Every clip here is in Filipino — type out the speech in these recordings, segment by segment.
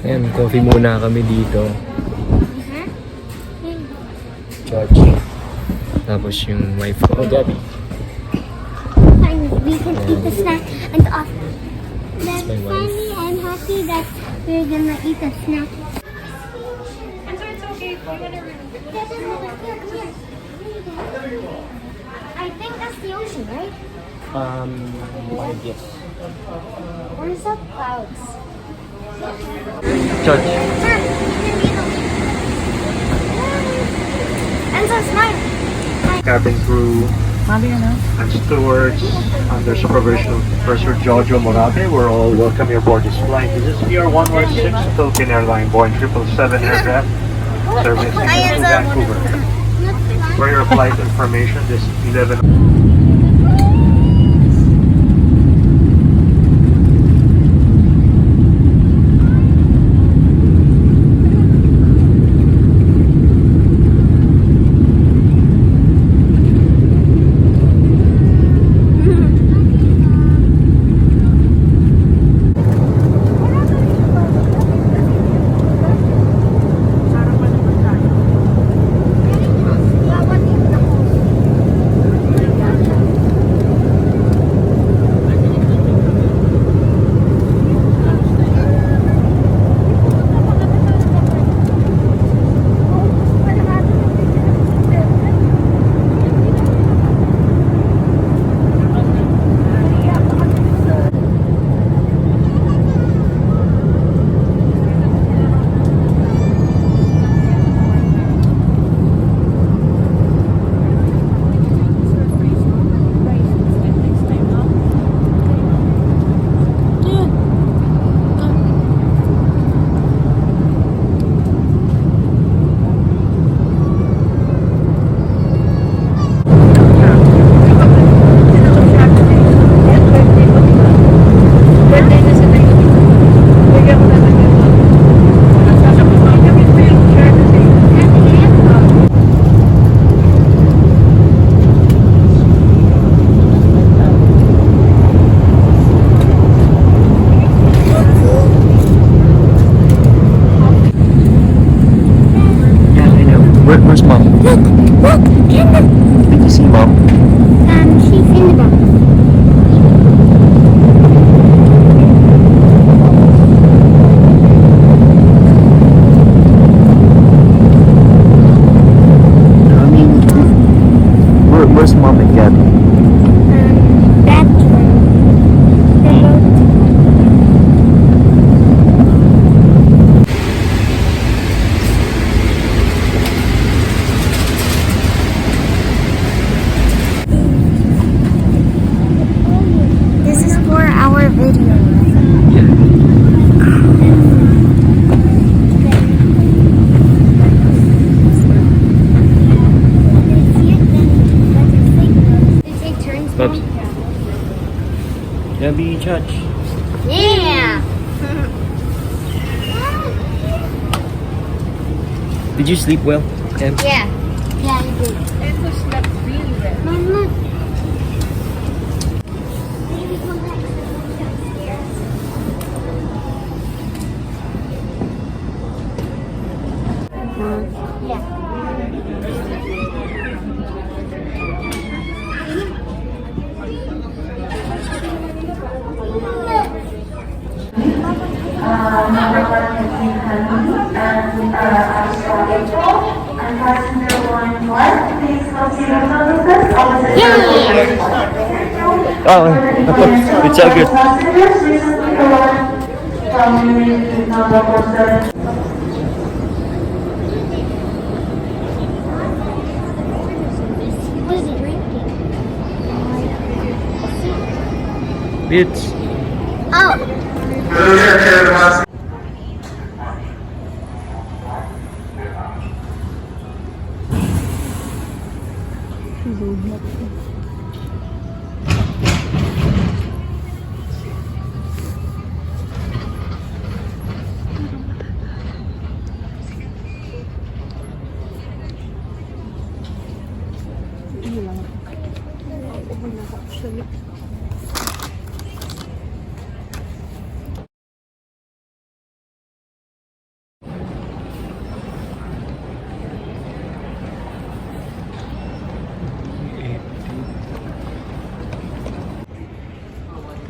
Ayan, coffee muna kami dito. Church. Tapos yung wife ko. Oh, Gabby. We can eat the snack and off. Then my wife. finally, I'm happy that we're gonna eat a snack. And so it's okay if you want to remove it. I think that's the ocean, right? Yes. Where's the clouds? Church. And so smart. Cabin crew and stewards under supervision of Professor Giorgio Morate were all welcome aboard this flight. This is PR116 Philippine Airline Boeing 777 aircraft servicing Vancouver. For your flight information, this 11. Where's Mom? Look! Did you see Mom? She's in the box. Where's Mom and Gabby? That one. This is for our video. Oops. Gabby, Church. Yeah! Did you sleep well? Em? Yeah. Yeah, I did. And so slept really well. Mama. Oh, it's so good. What is he drinking? It's Oh!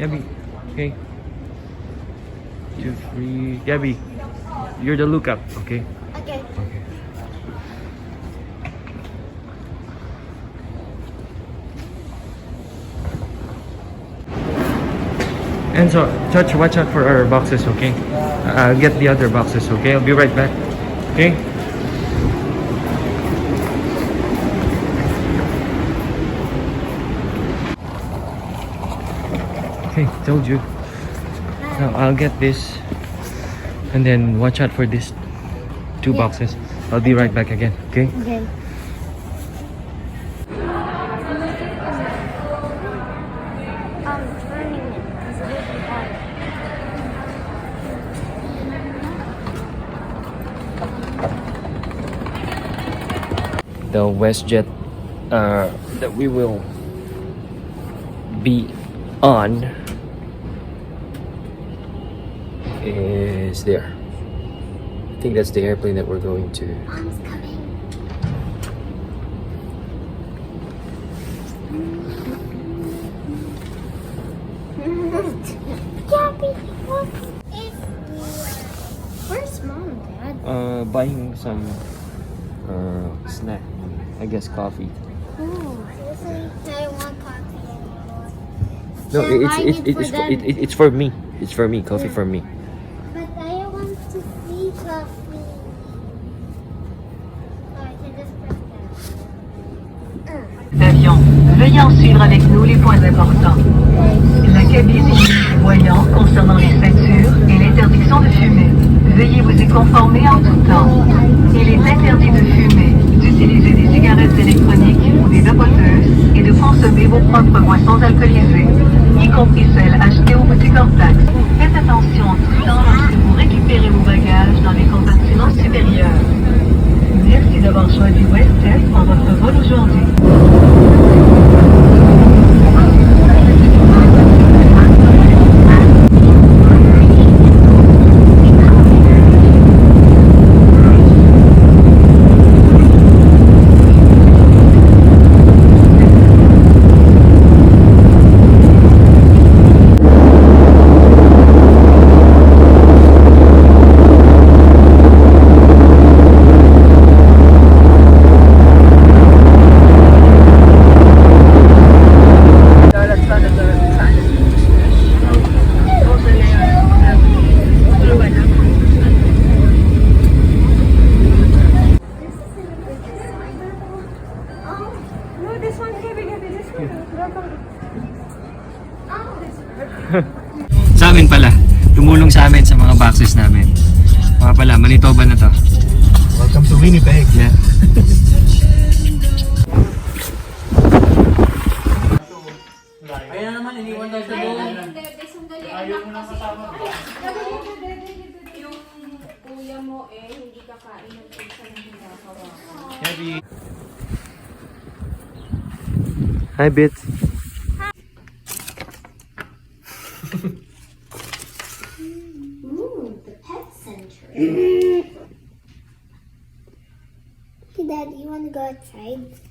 Gabby, okay. 2, 3. Gabby, you're the lookout, okay? Okay. Okay. And so, Church, watch out for our boxes, okay? I'll get the other boxes, okay? I'll be right back, okay? Okay, told you. Now, I'll get this. And then watch out for these 2 boxes. I'll be right back again, okay? Okay. Turning it because it will be hard. The WestJet that we will be on is there. I think that's the airplane that we're going to. Mom's coming. Gabby, what is where's Mom, Dad? Buying some snack. I guess coffee. Oh, I want coffee anymore. No, They're buying it for them. it's for me. It's for me. Coffee for me. But I want to see coffee. Oh, I can just press that. D'avion. Veuillez en suivre avec nous les points importants. La cabine est voyant concernant les ceintures et l'interdiction de fumer. Veuillez vous y conformer en tout temps. Il est interdit de fumer, d'utiliser des cigarettes électroniques ou des vapoteuses et de consommer vos propres boissons alcoolisées, y compris celles achetées aux boutiques hors taxe. Faites attention en tout temps lorsque vous récupérez vos bagages dans les compartiments supérieurs. Merci d'avoir choisi WestJet pour votre vol aujourd'hui. Sa amin pala, tumulong sa amin sa mga boxes namin. Mga pala, Manitoba na to. Welcome to Winnipeg. Yeah. Ayan naman, iniwan daw sa doon. Ayaw mo na kasama ko. Yung kuya mo hindi kakain ng pizza na hinakawakan. Gabby. Hi, Bit. Ooh, the pet center. Hey, Dad, you want to go outside?